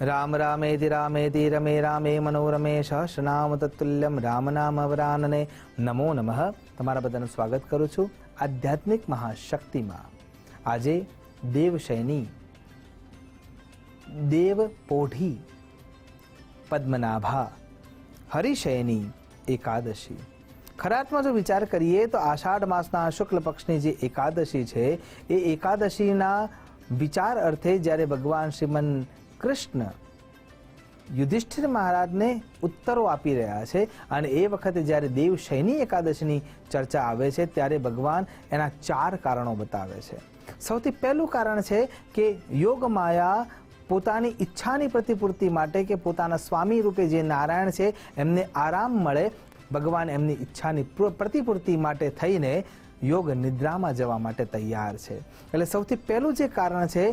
રામ રામેતિ રામેતિ રમે રામે મનોરમે સહસ્રનામ તત્તુલ્યમ રામ નામ વરાનને નમો નમઃ. તમારા બધાનું સ્વાગત કરું છું આધ્યાત્મિક મહાશક્તિમાં. આજે દેવશયની, દેવપોઢી, પદ્મનાભા, હરિશયની એકાદશી. ખરાતમાં જો વિચાર કરીએ તો આષાઢ માસના શુક્લ પક્ષની જે એકાદશી છે એ એકાદશીના વિચાર અર્થે જ્યારે ભગવાન શ્રીમન કૃષ્ણ યુધિષ્ઠિર મહારાજને ઉત્તરો આપી રહ્યા છે અને એ વખતે જ્યારે દેવશયની એકાદશીની ચર્ચા આવે છે ત્યારે ભગવાન એના 4 કારણો બતાવે છે. સૌથી પહેલું કારણ છે કે યોગમાયા પોતાની ઈચ્છાની પ્રતિપૂર્તિ માટે કે પોતાના સ્વામી રૂપે જે નારાયણ છે એમને આરામ મળે, ભગવાન એમની ઈચ્છાની પ્રતિપૂર્તિ માટે થઈને યોગ નિદ્રામાં જવા માટે તૈયાર છે. એટલે સૌથી પહેલું જે કારણ છે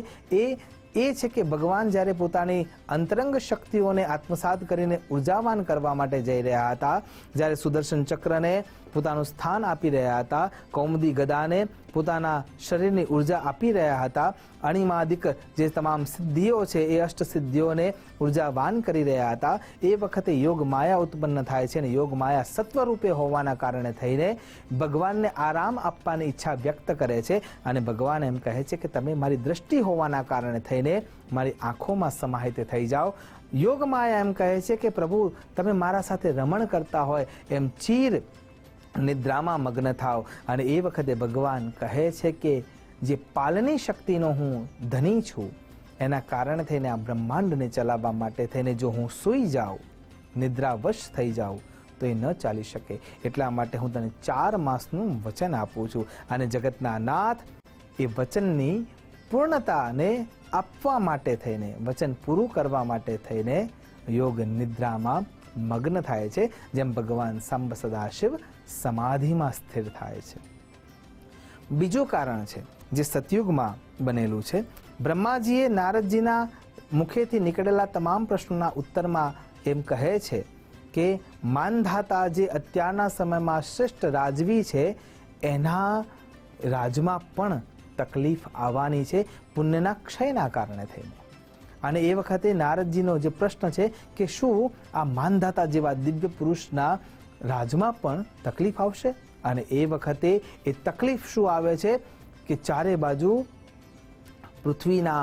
એ છે કે ભગવાન જ્યારે પોતાની અંતરંગ શક્તિઓને આત્મસાત કરીને ઉર્જાવાન કરવા માટે જઈ રહ્યા હતા, જ્યારે સુદર્શન ચક્રને પોતાનું સ્થાન આપી રહ્યા હતા, કૌમુદી ગદાને પોતાના શરીરની ઉર્જા આપી રહ્યા હતા, અણિમાદિક જે તમામ સિદ્ધિઓ છે એ અષ્ટ સિદ્ધિઓને ઉર્જાવાન કરી રહ્યા હતા, એ વખતે યોગ માયા ઉત્પન્ન થાય છે અને યોગ માયા સત્વરૂપે હોવાના કારણે થઈને ભગવાનને આરામ આપવાની ઈચ્છા વ્યક્ત કરે છે અને ભગવાન એમ કહે છે કે તમે મારી દ્રષ્ટિ હોવાના કારણે થઈને મારી આંખોમાં સમાહિત થઈ જાઓ. યોગ માયા એમ કહે છે કે પ્રભુ તમે મારા સાથે રમણ કરતા હોય એમ ચીર નિદ્રામાં મગ્ન થાવ. અને એ વખતે ભગવાન કહે છે કે જે પાલની શક્તિનો હું ધની છું એના કારણે થઈને આ બ્રહ્માંડને ચલાવવા માટે થઈને જો હું સૂઈ જાઉં, નિદ્રાવશ થઈ જાઉં તો એ ન ચાલી શકે. એટલા માટે હું તને 4 માસનું વચન આપું છું અને જગતના નાથ એ વચનની પૂર્ણતાને આપવા માટે થઈને, વચન પૂરું કરવા માટે થઈને યોગ નિદ્રામાં મગ્ન થાય છે, જેમ ભગવાન સાંબ સદાશિવ સમાધિમાં સ્થિર થાય છે. બીજું કારણ છે જે સતયુગમાં બનેલું છે. બ્રહ્માજીએ નારદજીના મુખેથી નીકળેલા તમામ પ્રશ્નોના ઉત્તરમાં એમ કહે છે કે માનધાતા જે અત્યારના સમયમાં શ્રેષ્ઠ રાજવી છે એના રાજમાં પણ તકલીફ આવવાની છે પુણ્યના ક્ષયના કારણે થઈને. અને એ વખતે નારદજીનો જે પ્રશ્ન છે કે શું આ માનધાતા જેવા દિવ્ય પુરુષના રાજમાં પણ તકલીફ આવશે? અને એ વખતે એ તકલીફ શું આવે છે કે ચારે બાજુ પૃથ્વીના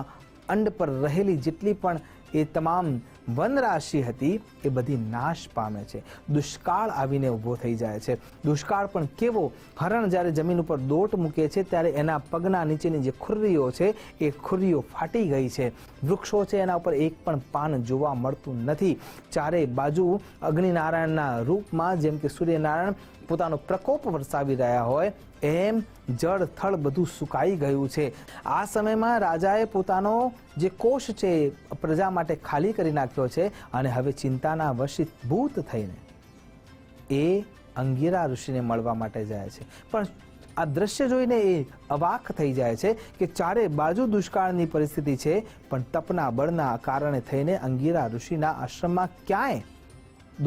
અંડ પર રહેલી જેટલી પણ એ તમામ વનરાશિ હતી એ બધી નાશ પામે છે. દુષ્કાળ આવીને ઊભો થઈ જાય છે. દુષ્કાળ પણ કેવો? હરણ જ્યારે જમીન ઉપર દોટ મૂકે છે ત્યારે એના પગના નીચેની જે ખુર્રીઓ છે એ ખુર્રીઓ ફાટી ગઈ છે. વૃક્ષો છે એના ઉપર એક પણ પાન જોવા મળતું નથી. ચારે બાજુ અગ્નિનારાયણના રૂપમાં જેમ કે સૂર્યનારાયણ પોતાનો પ્રકોપ વરસાવી રહ્યા હોય એમ જળ થળ બધું સુકાઈ ગયું છે. આ સમયમાં રાજાએ પોતાનો જે કોષ છે પ્રજા માટે ખાલી કરી નાખ્યો છે અને હવે ચિંતાના વશીભૂત થઈને એ અંગિરા ઋષિને મળવા માટે જાય છે. પણ આ દ્રશ્ય જોઈને એ અવાક થઈ જાય છે કે ચારે બાજુ દુષ્કાળની પરિસ્થિતિ છે પણ તપના બળના કારણે થઈને અંગિરા ઋષિના આશ્રમમાં ક્યાંય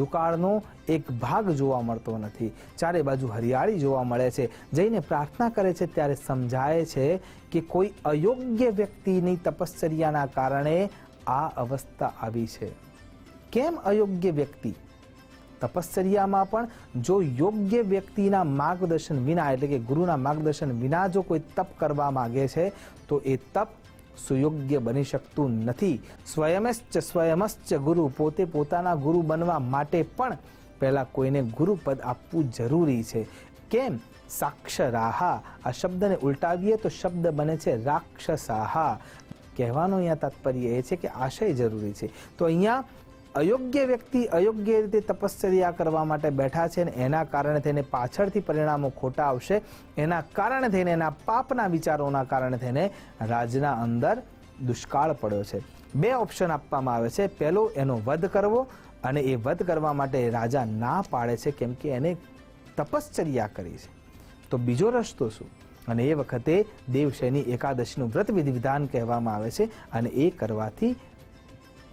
દુકાળનો એક ભાગ જોવા મળતો નથી. ચારે બાજુ હરિયાળી જોવા મળે છે. જઈને પ્રાર્થના કરે છે ત્યારે સમજાય છે કે કોઈ અયોગ્ય વ્યક્તિની તપશ્ચર્યાના કારણે આ અવસ્થા આવી છે. કેમ અયોગ્ય વ્યક્તિ? તપશ્ચર્યામાં પણ જો યોગ્ય વ્યક્તિના માર્ગદર્શન વિના એટલે કે ગુરુના માર્ગદર્શન વિના જો કોઈ તપ કરવા માંગે છે તો એ તપ સુયોગ્ય બની શકતું નથી. સ્વયમશ્ચ ગુરુ, પોતે પોતાના ગુરુ બનવા માટે પણ પહેલા કોઈને ગુરુપદ આપવું જરૂરી છે. કેમ? સાક્ષરાહા. આ શબ્દને ઉલટાવીએ તો શબ્દ બને છે રાક્ષસાહા. કહેવાનો અહીંયા તાત્પર્ય એ છે કે આશય જરૂરી છે. તો અહીંયા અયોગ્ય વ્યક્તિ અયોગ્ય રીતે તપશ્ચર્યા કરવા માટે બેઠા છે અને એના કારણે થઈને પાછળથી પરિણામો ખોટા આવશે. એના કારણે થઈને એના પાપના વિચારોના કારણે થઈને રાજના અંદર દુષ્કાળ પડ્યો છે. 2 ઓપ્શન આપવામાં આવે છે. પહેલો એનો વધ કરવો અને એ વધ કરવા માટે રાજા ના પાડે છે કેમ કે એને તપશ્ચર્યા કરી છે. તો બીજો રસ્તો શું? અને એ વખતે દેવશયની એકાદશીનું વ્રત વિધિ વિધાન કહેવામાં આવે છે અને એ કરવાથી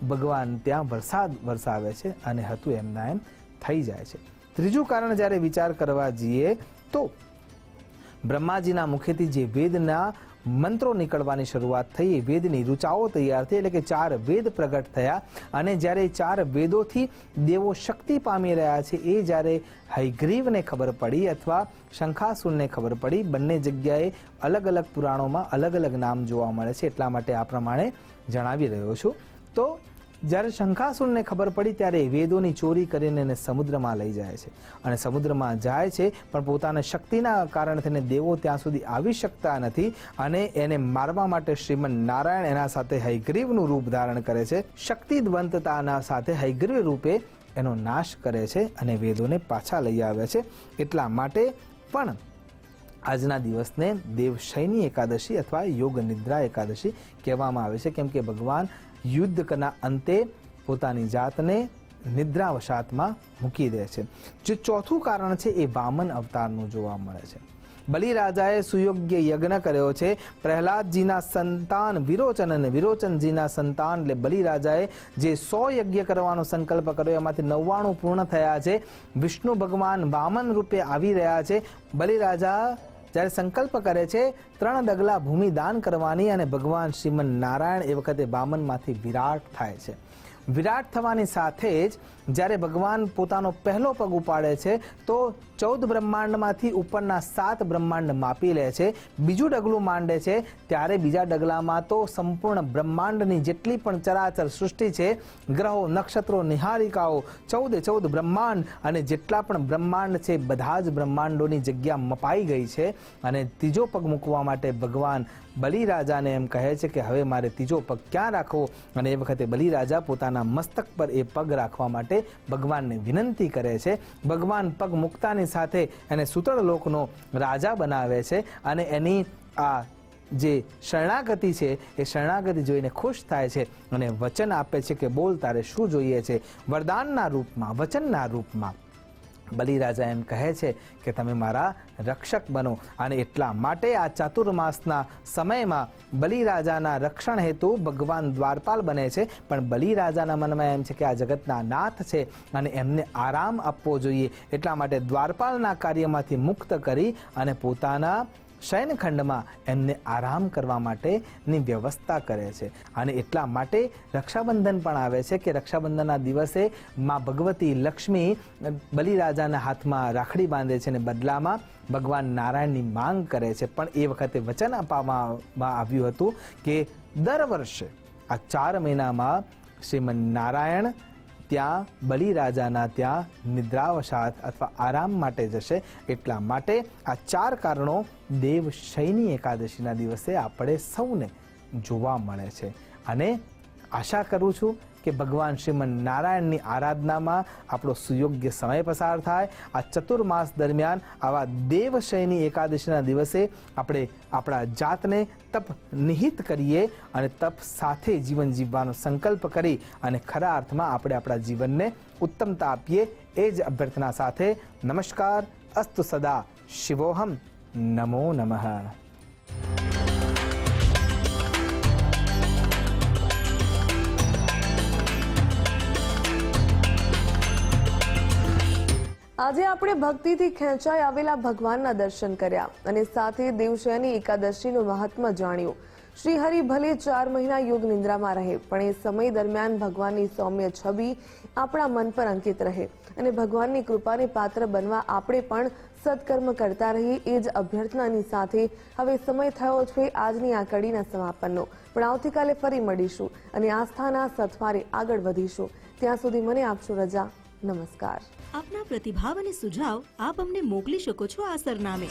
ભગવાન ત્યાં વરસાદ વરસાવે છે અને હતું એમના એમ થઈ જાય છે. ત્રીજું કારણ જ્યારે વિચાર કરવા જઈએ તો બ્રહ્માજીના મુખેથી જે વેદના મંત્રો નીકળવાની શરૂઆત થઈ, વેદની ઋચાઓ તૈયાર થઈ, એટલે કે 4 વેદ પ્રગટ થયા. અને જ્યારે 4 વેદોથી દેવો શક્તિ પામી રહ્યા છે એ જ્યારે હયગ્રીવને ખબર પડી અથવા શંખાસુરને ખબર પડી, બંને જગ્યાએ અલગ અલગ પુરાણોમાં અલગ અલગ નામ જોવા મળે છે, એટલા માટે આ પ્રમાણે જણાવી રહ્યો છું. તો જ્યારે શંખાસુરને ખબર પડી ત્યારે વેદોની ચોરી કરીને એને સમુદ્રમાં લઈ જાય છે અને સમુદ્રમાં જાય છે, પણ પોતાના શક્તિના કારણે થઈને દેવો ત્યાં સુધી આવી શકતા નથી અને એને મારવા માટે શ્રીમન નારાયણ એના સાથે હયગ્રીવનું રૂપ ધારણ કરે છે. શક્તિદવંતતાના સાથે હયગ્રીવ રૂપે એનો નાશ કરે છે અને વેદોને પાછા લઈ આવે છે. એટલા માટે પણ આજના દિવસને દેવશયની એકાદશી અથવા યોગ નિદ્રા એકાદશી કહેવામાં આવે છે, કેમ કે ભગવાન યુદ્ધના અંતે પોતાની જાતને નિદ્રાવશાતમાં મૂકી દે છે. જે ચોથું કારણ છે એ વામન અવતારનું જોવા મળે છે. બલિરાજાએ સુયોગ્ય યજ્ઞ કર્યો છે. પ્રહલાદજીના સંતાન વિરોચન અને વિરોચનજીના સંતાન એટલે બલિરાજાએ જે 100 યજ્ઞ કરવાનો સંકલ્પ કર્યો એમાંથી 99 પૂર્ણ થયા છે. વિષ્ણુ ભગવાન વામન રૂપે આવી રહ્યા છે. બલિરાજા જ્યારે સંકલ્પ કરે છે 3 ડગલા ભૂમિ દાન કરવાની અને ભગવાન શ્રીમન નારાયણ એ વખતે વામનમાંથી વિરાટ થાય છે. વિરાટ થવાની સાથે જ જ્યારે ભગવાન પોતાનો પહેલો પગ ઉપાડે છે તો 14 બ્રહ્માંડમાંથી ઉપરના 7 બ્રહ્માંડ માપી લે છે. બીજું ડગલું માંડે છે ત્યારે બીજા ડગલામાં તો સંપૂર્ણ બ્રહ્માંડની જેટલી પણ ચરાચર સૃષ્ટિ છે, ગ્રહો, નક્ષત્રો, નિહારિકાઓ, 14 બ્રહ્માંડ અને જેટલા પણ બ્રહ્માંડ છે બધા જ બ્રહ્માંડોની જગ્યા મપાઈ ગઈ છે. અને ત્રીજો પગ મૂકવા માટે ભગવાન બલિરાજાને એમ કહે છે કે હવે મારે ત્રીજો પગ ક્યાં રાખવો, અને એ વખતે બલિરાજા પોતાના મસ્તક પર એ પગ રાખવા માટે ભગવાનને વિનંતી કરે છે. ભગવાન પગ મૂકતાની સાથે એને સૂતળ લોકનો રાજા બનાવે છે અને એની આ જે શરણાગતિ છે એ શરણાગતિ જોઈને ખુશ થાય છે અને વચન આપે છે કે બોલ તારે શું જોઈએ છે. વરદાનના રૂપમાં, વચનના રૂપમાં બલિરાજા એમ કહે છે કે તમે મારા રક્ષક બનો. અને એટલા માટે આ ચાતુર્માસના સમયમાં બલિરાજાના રક્ષણ હેતુ ભગવાન દ્વારપાલ બને છે. પણ બલિરાજાના મનમાં એમ છે કે આ જગતના નાથ છે અને એમને આરામ આપવો જોઈએ, એટલા માટે દ્વારપાલના કાર્યમાંથી મુક્ત કરી અને પોતાના શયનખંડમાં એમને આરામ કરવા માટેની વ્યવસ્થા કરે છે. અને એટલા માટે રક્ષાબંધન પણ આવે છે કે રક્ષાબંધનના દિવસે માં ભગવતી લક્ષ્મી બલિરાજાના હાથમાં રાખડી બાંધે છે અને બદલામાં ભગવાન નારાયણની માંગ કરે છે. પણ એ વખતે વચન આપવામાં આવ્યું હતું કે દર વર્ષે આ 4 મહિનામાં શ્રીમન નારાયણ ત્યાં બલિરાજાના ત્યાં નિદ્રાવશાત અથવા આરામ માટે જશે. એટલા માટે આ 4 કારણો દેવશયની એકાદશીના દિવસે આપણે સૌને જોવા મળે છે. અને આશા કરું છું કે ભગવાન શ્રીમન નારાયણની આરાધનામાં આપણો સુયોગ્ય સમય પસાર થાય. આ ચતુર્માસ દરમિયાન આવા દેવશયની એકાદશીના દિવસે આપણે આપણા જાતને તપ નિહિત કરીએ અને તપ સાથે જીવન જીવવાનો સંકલ્પ કરી અને ખરા અર્થમાં આપણે આપણા જીવનને ઉત્તમતા આપીએ. એ જ અભ્યર્થના સાથે નમસ્કાર. અસ્તુ સદા શિવોહમ. નમો નમઃ. આજે આપણે ભક્તિથી ખેંચાઈ આવેલા ભગવાનના દર્શન કર્યા અને સાથે દેવશયની એકાદશીનું મહાત્મ્ય જાણ્યું. શ્રી હરિ ભલે 4 મહિના યોગ નિંદ્રામાં રહે, પણ એ સમય દરમિયાન ભગવાનની સૌમ્ય છબી આપણા મન પર અંકિત રહે અને ભગવાનની કૃપાને પાત્ર બનવા આપણે પણ સત્કર્મ કરતા રહીએ. એ જ અભ્યર્થનાની સાથે હવે સમય થયો છે આજની આ કડીના સમાપનનો. પણ આવતીકાલે ફરી મળીશું અને આસ્થાના સથવારે આગળ વધીશું. ત્યાં સુધી મને આપશો રજા. નમસ્કાર. આપના પ્રતિભાવ અને સુઝાવ આપ અમને મોકલી શકો છો આ સરનામે